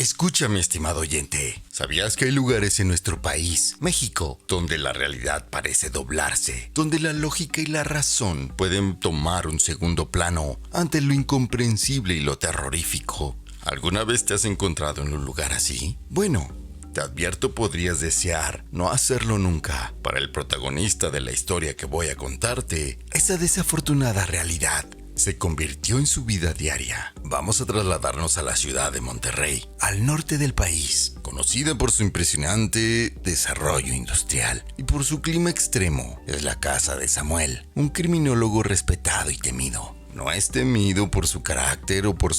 Escucha, mi estimado oyente. ¿Sabías que hay lugares en nuestro país, México, donde la realidad parece doblarse? Donde la lógica y la razón pueden tomar un segundo plano ante lo incomprensible y lo terrorífico. ¿Alguna vez te has encontrado en un lugar así? Bueno, te advierto, podrías desear no hacerlo nunca. Para el protagonista de la historia que voy a contarte, esa desafortunada realidad se convirtió en su vida diaria. Vamos a trasladarnos a la ciudad de Monterrey, al norte del país, conocida por su impresionante desarrollo industrial y por su clima extremo. Es la casa de Samuel, un criminólogo respetado y temido. No es temido por su carácter o por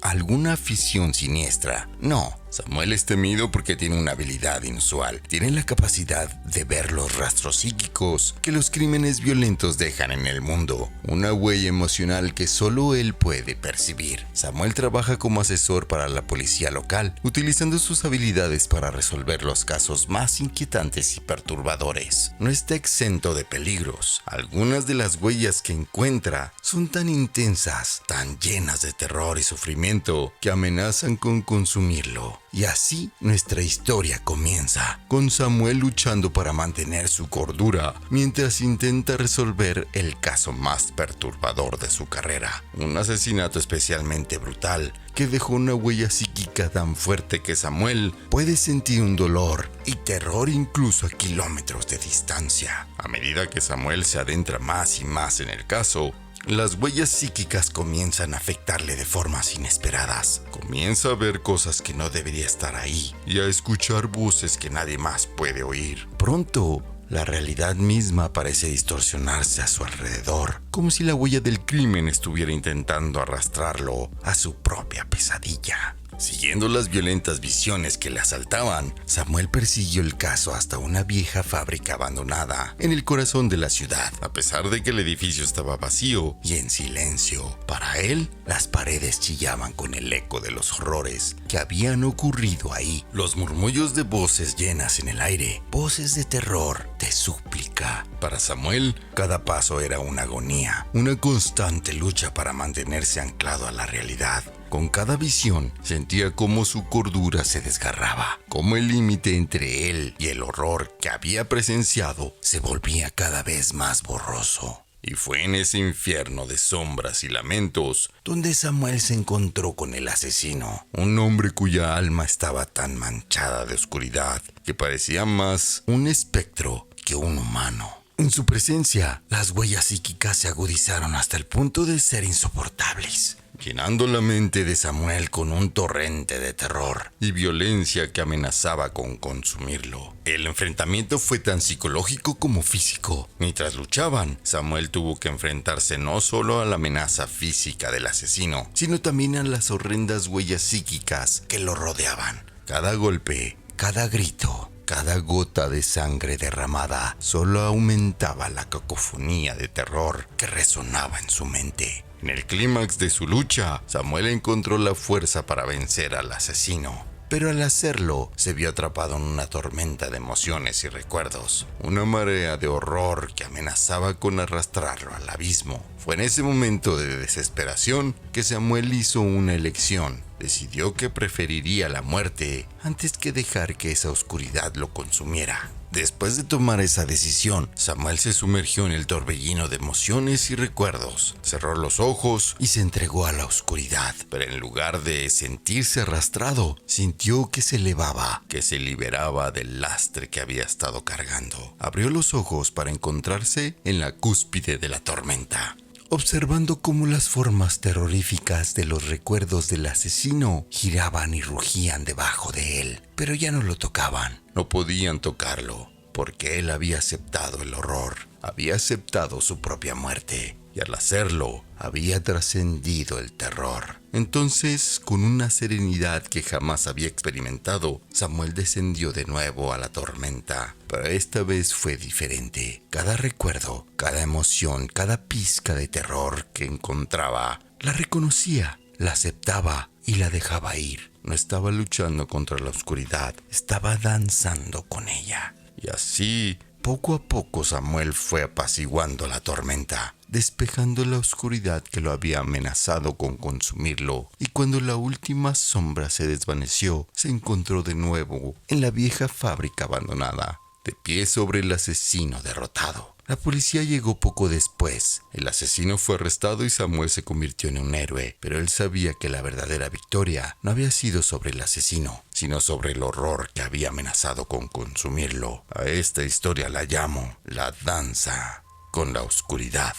alguna afición siniestra. No, Samuel es temido porque tiene una habilidad inusual. Tiene la capacidad de ver los rastros psíquicos que los crímenes violentos dejan en el mundo. Una huella emocional que solo él puede percibir. Samuel trabaja como asesor para la policía local, utilizando sus habilidades para resolver los casos más inquietantes y perturbadores. No está exento de peligros. Algunas de las huellas que encuentra son tan intensas, tan llenas de terror y sufrimiento, que amenazan con consumirlo. Y así nuestra historia comienza, con Samuel luchando para mantener su cordura mientras intenta resolver el caso más perturbador de su carrera. Un asesinato especialmente brutal que dejó una huella psíquica tan fuerte que Samuel puede sentir un dolor y terror incluso a kilómetros de distancia. A medida que Samuel se adentra más y más en el caso, las huellas psíquicas comienzan a afectarle de formas inesperadas. Comienza a ver cosas que no debería estar ahí y a escuchar voces que nadie más puede oír. Pronto, la realidad misma parece distorsionarse a su alrededor, como si la huella del crimen estuviera intentando arrastrarlo a su propia pesadilla. Siguiendo las violentas visiones que le asaltaban, Samuel persiguió el caso hasta una vieja fábrica abandonada en el corazón de la ciudad. A pesar de que el edificio estaba vacío y en silencio, para él, las paredes chillaban con el eco de los horrores que habían ocurrido ahí. Los murmullos de voces llenas en el aire, voces de terror, de súplica. Para Samuel, cada paso era una agonía, una constante lucha para mantenerse anclado a la realidad. Con cada visión, sentía cómo su cordura se desgarraba, cómo el límite entre él y el horror que había presenciado se volvía cada vez más borroso. Y fue en ese infierno de sombras y lamentos donde Samuel se encontró con el asesino, un hombre cuya alma estaba tan manchada de oscuridad que parecía más un espectro que un humano. En su presencia, las huellas psíquicas se agudizaron hasta el punto de ser insoportables, llenando la mente de Samuel con un torrente de terror y violencia que amenazaba con consumirlo. El enfrentamiento fue tan psicológico como físico. Mientras luchaban, Samuel tuvo que enfrentarse no solo a la amenaza física del asesino, sino también a las horrendas huellas psíquicas que lo rodeaban. Cada golpe, cada grito, cada gota de sangre derramada solo aumentaba la cacofonía de terror que resonaba en su mente. En el clímax de su lucha, Samuel encontró la fuerza para vencer al asesino. Pero al hacerlo, se vio atrapado en una tormenta de emociones y recuerdos, una marea de horror que amenazaba con arrastrarlo al abismo. Fue en ese momento de desesperación que Samuel hizo una elección. Decidió que preferiría la muerte antes que dejar que esa oscuridad lo consumiera. Después de tomar esa decisión, Samuel se sumergió en el torbellino de emociones y recuerdos. Cerró los ojos y se entregó a la oscuridad. Pero en lugar de sentirse arrastrado, sintió que se elevaba, que se liberaba del lastre que había estado cargando. Abrió los ojos para encontrarse en la cúspide de la tormenta, observando cómo las formas terroríficas de los recuerdos del asesino giraban y rugían debajo de él, pero ya no lo tocaban. No podían tocarlo, porque él había aceptado el horror, había aceptado su propia muerte, y al hacerlo, había trascendido el terror. Entonces, con una serenidad que jamás había experimentado, Samuel descendió de nuevo a la tormenta, pero esta vez fue diferente. Cada recuerdo, cada emoción, cada pizca de terror que encontraba, la reconocía, la aceptaba y la dejaba ir. No estaba luchando contra la oscuridad, estaba danzando con ella. Y así, Poco a poco Samuel fue apaciguando la tormenta, despejando la oscuridad que lo había amenazado con consumirlo, y cuando la última sombra se desvaneció, se encontró de nuevo en la vieja fábrica abandonada, de pie sobre el asesino derrotado. La policía llegó poco después. El asesino fue arrestado y Samuel se convirtió en un héroe, pero él sabía que la verdadera victoria no había sido sobre el asesino, sino sobre el horror que había amenazado con consumirlo. A esta historia la llamo La danza con la oscuridad.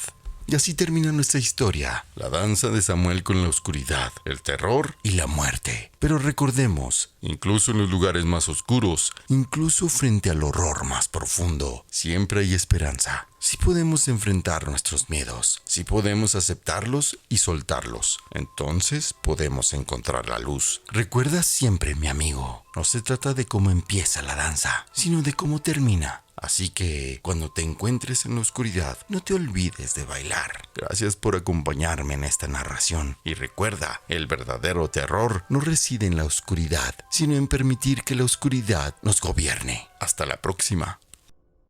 Y así termina nuestra historia, la danza de Samuel con la oscuridad, el terror y la muerte. Pero recordemos, incluso en los lugares más oscuros, incluso frente al horror más profundo, siempre hay esperanza. Si podemos enfrentar nuestros miedos, si podemos aceptarlos y soltarlos, entonces podemos encontrar la luz. Recuerda siempre, mi amigo, no se trata de cómo empieza la danza, sino de cómo termina. Así que, cuando te encuentres en la oscuridad, no te olvides de bailar. Gracias por acompañarme en esta narración. Y recuerda, el verdadero terror no reside en la oscuridad, sino en permitir que la oscuridad nos gobierne. Hasta la próxima.